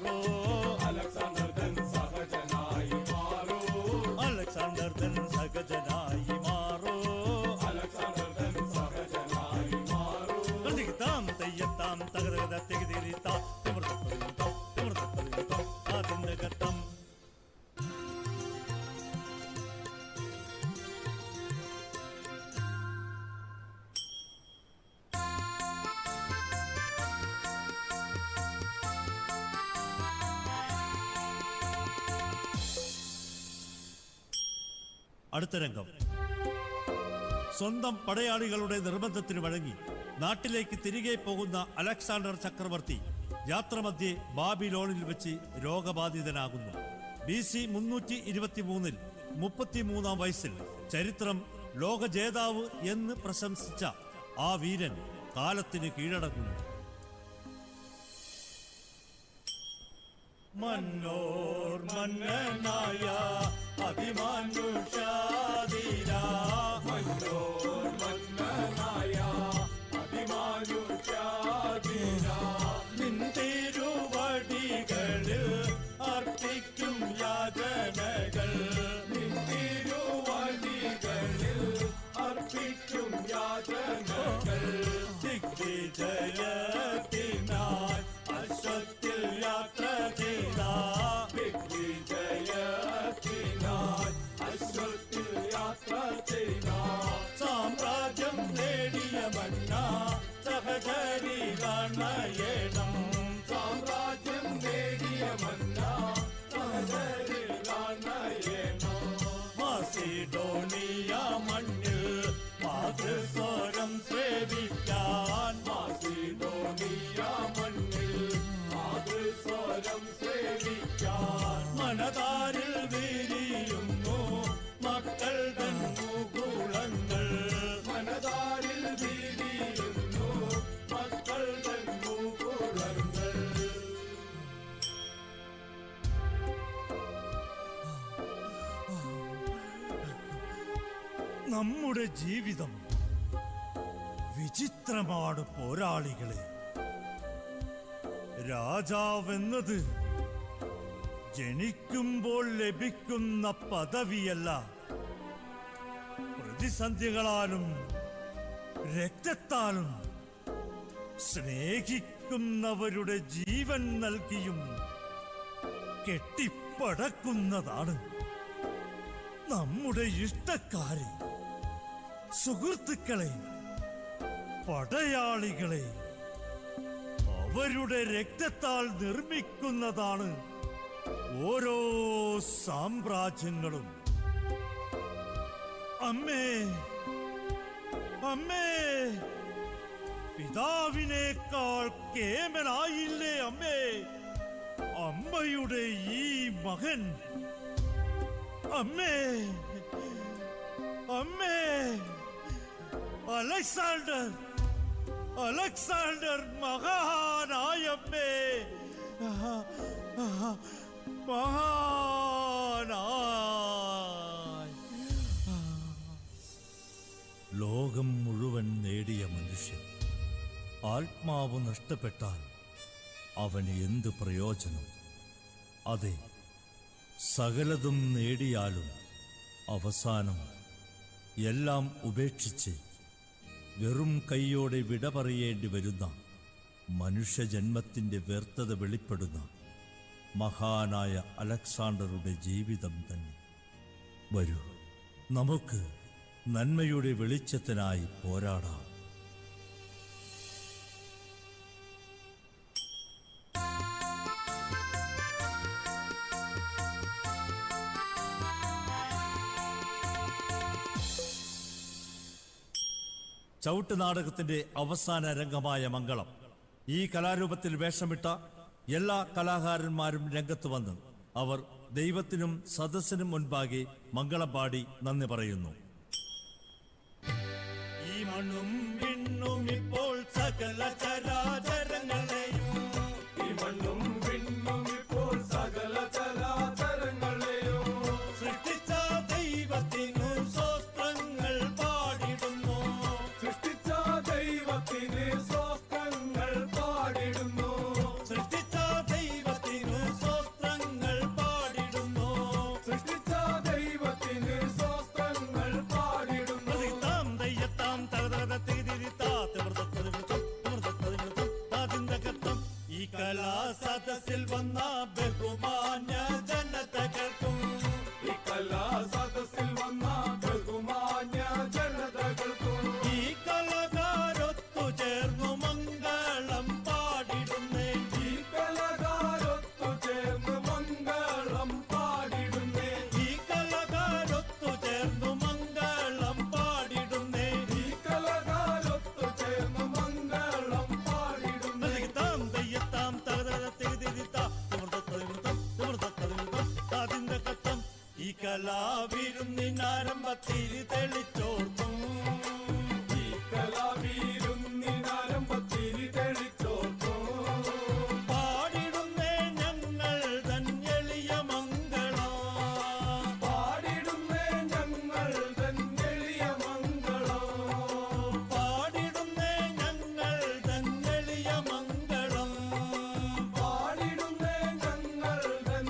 മാറോ. Alexander തൻ സഹജനായി മാറോ. Alexander തൻ സഹജനായി മാറോ. Alexander തൻ സഹജനായി മാറോ. പ്രതികിത്താം തെയ്യത്താം തകരകത തെകിതിരിത്താം തിമർത്തപ്പതിരിത്താം തിമർത്തപ്പതിരിത്താം ആതിന്ദകത്തം. അടുത്ത രംഗം. സ്വന്തം പടയാളികളുടെ നിർബന്ധത്തിന് വഴങ്ങി നാട്ടിലേക്ക് തിരികെ പോകുന്ന അലക്സാണ്ടർ ചക്രവർത്തി യാത്രമധ്യേ ബാബിലോണിൽ വെച്ച് രോഗബാധിതനാകുന്നു. BC 323 33-ാം വയസ്സിൽ ചരിത്രം ലോകജേതാവ് എന്ന് പ്രശംസിച്ച ആ വീരൻ കാലത്തിന് കീഴടങ്ങുന്നു. മന്നോർ മന്നനായ അതിമാനുഷാദീരാ. മന്നോർ മന്നനായ അതിമാനുഷാദീരാ. നിൻ തിരുവടികളിൽ അർപ്പിക്കും യാചനകൾ. നിൻ തിരുവടികളിൽ അർപ്പിക്കും യാചനകൾ. ദിഗ്വിജയത്തിനായി അശ്വത്തിൽ യാത്ര ചെയ്ത. ദിഗ്വിജയത്തിനായി അശ്വത്തിൽ യാത്ര ചെയ്ത. സാമ്രാജ്യം നേടിയ മന്ന സഹചരീരണയണം. സാമ്രാജ്യം നേടിയ മന്ന സഹചരീരണയണം. മാസിഡോണിയ മണ്ണിൽ മാതൃസ്വരം സേവിക്കാൻ. മാസിഡോണിയ മണ്ണിൽ മാതൃസ്വരം സേവിക്കാൻ. മനതാരിൽ വിരിയുന്നു മക്കൾ തൻ മുകുളങ്ങൾ. മനതാരിൽ വിരിയുന്നു മക്കൾ തൻ മുകുളങ്ങൾ. നമ്മുടെ ജീവിതം വിചിത്രമാണ് പോരാളികളെ. രാജാവെന്നത് ജനിക്കുമ്പോൾ ലഭിക്കുന്ന പദവിയല്ല, പ്രതിസന്ധികളാലും രക്തത്താലും സ്നേഹിക്കുന്നവരുടെ ജീവൻ നൽകിയും കെട്ടിപ്പടക്കുന്നതാണ്. നമ്മുടെ ഇഷ്ടക്കാരെ, സുഹൃത്തുക്കളെ, പടയാളികളെ അവരുടെ രക്തത്താൽ നിർമ്മിക്കുന്നതാണ് ഓരോ സാമ്രാജ്യങ്ങളും. അമ്മേ, അമ്മേ, പിതാവിനേക്കാൾ കേമനായില്ലേ അമ്മേ അമ്മയുടെ ഈ മകൻ. അമ്മേ, അമ്മേ, അലക്സാണ്ടർ, അലക്സാണ്ടർ മഹാനായമ്മേ, മഹാനായി. ലോകം മുഴുവൻ നേടിയ മനുഷ്യൻ ആത്മാവ് നഷ്ടപ്പെട്ടാൽ അവന് എന്ത് പ്രയോജനം? അതെ, സകലതും നേടിയാലും അവസാനം എല്ലാം ഉപേക്ഷിച്ച് വെറും കൈയോടെ വിട പറയേണ്ടി വരുന്ന മനുഷ്യജന്മത്തിൻ്റെ വ്യർത്ഥത വെളിപ്പെടുന്ന മഹാനായ അലക്സാണ്ടറുടെ ജീവിതം തന്നെ. വരൂ, നമുക്ക് നന്മയുടെ വെളിച്ചത്തിനായി പോരാടാം. ചവിട്ട് നാടകത്തിന്റെ അവസാന രംഗമായ മംഗളം. ഈ കലാരൂപത്തിൽ വേഷമിട്ട എല്ലാ കലാകാരന്മാരും രംഗത്ത് വന്ന് അവർ ദൈവത്തിനും സദസ്സിനും മുൻപാകെ മംഗളം പാടി നന്ദി പറയുന്നു. ഈ മണ്ണും വിണ്ണും ഇപ്പോൾ സകല ചരാചരങ്ങളെയും, ഈ മണ്ണും വിണ്ണും ഇപ്പോൾ സകല ചരാചരങ്ങളെയും സൃഷ്ടിച്ച ദൈവത്തിനു സ്വസ്ത്രങ്ങൾ പാടിടുന്നു. സൃഷ്ടിച്ച ദൈവത്തിന് സ്വസ്ത്രങ്ങൾ പാടിടുന്നു. സൃഷ്ടിച്ച ദൈവത്തിനു സദസ്സിൽ വന്ന ബഹുമാന്യ ജനതകൾക്കും ഈ കലാ സദസ്സിൽ വന്ന ബഹുമാന്യ ജനതകൾക്കും ഈ കലാകാരൊത്തു ചേർന്നു മംഗളം പാടിടുന്നേ ഈ കലാകാരൊത്തു ചേർന്ന് മംഗളം പാടിടുന്നേ ഈ കലാകാരൊത്തു ചേർന്നു മംഗളം പാടിടുന്നേ ഈ കലാകാരൊത്തു ചേർന്ന് മംഗളം പാടിടുന്നേ താം തെയ്യത്താം തകതത്തിരിത്താം അതിന്റെ കത്തം ഈ കലാവിരുന്നിനാരംഭത്തിൽ തെളിച്ചോർക്കും ഈ കലാവിരുന്നിനാരംഭത്തിൽ തെളിച്ചോർക്കും പാടിടുന്നേ ഞങ്ങൾ തൻ എളിയ മംഗളം പാടിടുന്നേ ഞങ്ങൾ തൻ എളിയ മംഗളം പാടിടുന്നേ ഞങ്ങൾ തൻ എളിയ മംഗളം പാടിടുന്നേ ഞങ്ങൾ തൻ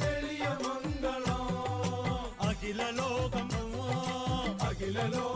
എളിയ മംഗളം അഖില ലോകം അഖില ലോകം